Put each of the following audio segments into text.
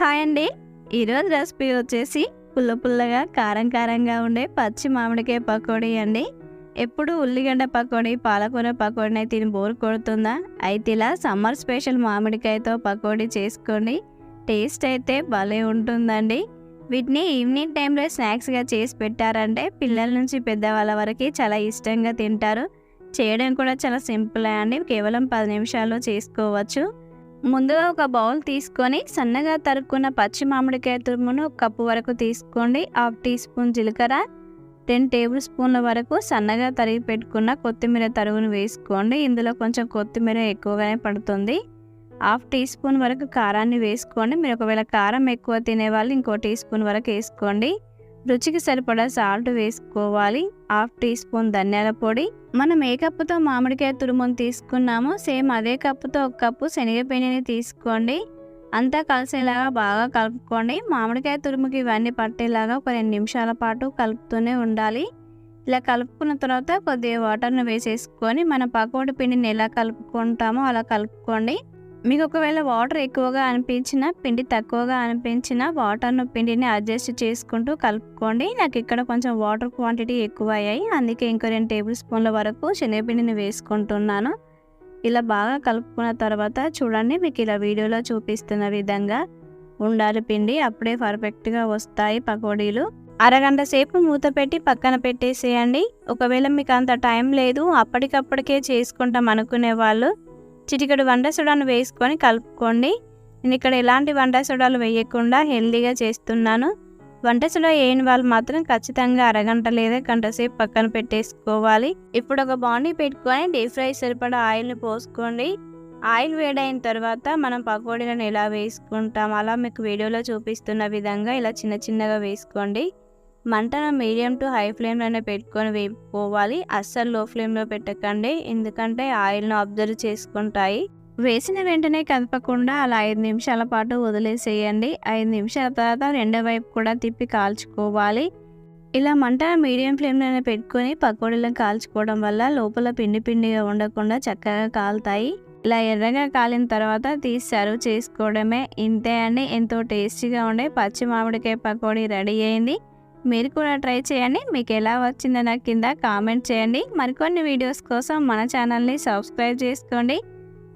Hi అండి. ఈరోజు recipe వచ్చేసి పుల్ల పుల్లగా కారం కారంగా ఉండే పచ్చి మామిడికాయ పకోడీ అండి. ఎప్పుడు ఉల్లిగడ్డ పకోడీ, పాలకూర పకోడీ తిని బోర్ కొడుతుందా? అయితే ఇలా సమ్మర్ స్పెషల్ మామిడికాయతో పకోడీ చేసుకోండి. టేస్ట్ అయితే భలే ఉంటుందండి. వీటిని ఈవినింగ్ టైంలో స్నాక్స్గా చేసి పెట్టారంటే పిల్లల నుంచి పెద్దవాళ్ళ వరకు చాలా ఇష్టంగా తింటారు. చేయడం కూడా చాలా సింపుల్ అండి. కేవలం 10 నిమిషాల్లో చేసుకోవచ్చు. ముందుగా ఒక బౌల్ తీసుకొని సన్నగా తరుక్కున్న పచ్చి మామిడికాయ తురుమును 1 కప్పు వరకు తీసుకోండి. 1/2 టీ స్పూన్ జీలకర్ర, 10 టేబుల్ స్పూన్ల వరకు సన్నగా తరిగి పెట్టుకున్న కొత్తిమీర తరుగును వేసుకోండి. ఇందులో కొంచెం కొత్తిమీర ఎక్కువగానే పడుతుంది. 1/2 టీ స్పూన్ వరకు కారాన్ని వేసుకోండి. మీరు ఒకవేళ కారం ఎక్కువ తినేవాళ్ళు ఇంకో టీ స్పూన్ వరకు వేసుకోండి. రుచికి సరిపడా సాల్ట్ వేసుకోవాలి. 1/2 టీ స్పూన్ ధనియాల పొడి. మనం ఏ కప్పుతో మామిడికాయ తురుమును తీసుకున్నామో సేమ్ అదే కప్పుతో 1 కప్పు శనగపిండిని తీసుకోండి. అంతా కలిసేలాగా బాగా కలుపుకోండి. మామిడికాయ తురుముకి ఇవన్నీ పట్టేలాగా ఒక 2 నిమిషాల పాటు కలుపుతూనే ఉండాలి. ఇలా కలుపుకున్న తర్వాత కొద్దిగా వాటర్ను వేసేసుకొని మన పకోడీ పిండిని ఎలా కలుపుకుంటామో అలా కలుపుకోండి. మీకు ఒకవేళ వాటర్ ఎక్కువగా అనిపించినా, పిండి తక్కువగా అనిపించినా వాటర్ను పిండిని అడ్జస్ట్ చేసుకుంటూ కలుపుకోండి. నాకు ఇక్కడ కొంచెం వాటర్ క్వాంటిటీ ఎక్కువ అయ్యాయి, అందుకే ఇంకో 2 టేబుల్ స్పూన్ల వరకు శనగపిండిని వేసుకుంటున్నాను. ఇలా బాగా కలుపుకున్న తర్వాత చూడండి, మీకు ఇలా వీడియోలో చూపిస్తున్న విధంగా ఉండాలి పిండి. అప్పుడే పర్ఫెక్ట్గా వస్తాయి పకోడీలు. అరగంట సేపు మూత పెట్టి పక్కన పెట్టేసేయండి. ఒకవేళ మీకు అంత టైం లేదు, అప్పటికప్పటికే చేసుకుంటాం అనుకునే వాళ్ళు చిటికెడు వంట సోడాను వేసుకొని కలుపుకోండి. నేను ఇక్కడ ఎలాంటి వంట సోడాలు వేయకుండా హెల్తీగా చేస్తున్నాను. వంట సోడా వేయని వాళ్ళు మాత్రం ఖచ్చితంగా అరగంట లేదా గంట సేపు పక్కన పెట్టేసుకోవాలి. ఇప్పుడు ఒక బాండీ పెట్టుకొని డీప్ ఫ్రై సరిపడా ఆయిల్ని పోసుకోండి. ఆయిల్ వేడైన తర్వాత మనం పకోడీలను ఎలా వేసుకుంటాం అలా మీకు వీడియోలో చూపిస్తున్న విధంగా ఇలా చిన్న చిన్నగా వేసుకోండి. మంటను మీడియం టు హై ఫ్లేమ్లోనే పెట్టుకొని వేపుకోవాలి. అస్సలు లో ఫ్లేమ్లో పెట్టకండి, ఎందుకంటే ఆయిల్ను అబ్జర్వ్ చేసుకుంటాయి. వేసిన వెంటనే కదపకుండా అలా 5 నిమిషాల పాటు వదిలేసేయండి. 5 నిమిషాల తర్వాత రెండో వైపు కూడా తిప్పి కాల్చుకోవాలి. ఇలా మంటను మీడియం ఫ్లేమ్లోనే పెట్టుకొని పకోడీలను కాల్చుకోవడం వల్ల లోపల పిండి పిండిగా ఉండకుండా చక్కగా కాలుతాయి. ఇలా ఎర్రగా కాలిన తర్వాత తీసి సర్వ్ చేసుకోవడమే. ఇంతే అండి, ఎంతో టేస్టీగా ఉండే పచ్చి మామిడికాయ పకోడీ రెడీ అయింది. మీరు కూడా ట్రై చేయండి. మీకు ఎలా వచ్చిందో నాకు కింద కామెంట్ చేయండి. మరికొన్ని వీడియోస్ కోసం మన ఛానల్ని సబ్స్క్రైబ్ చేసుకోండి.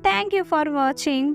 Thank you for watching.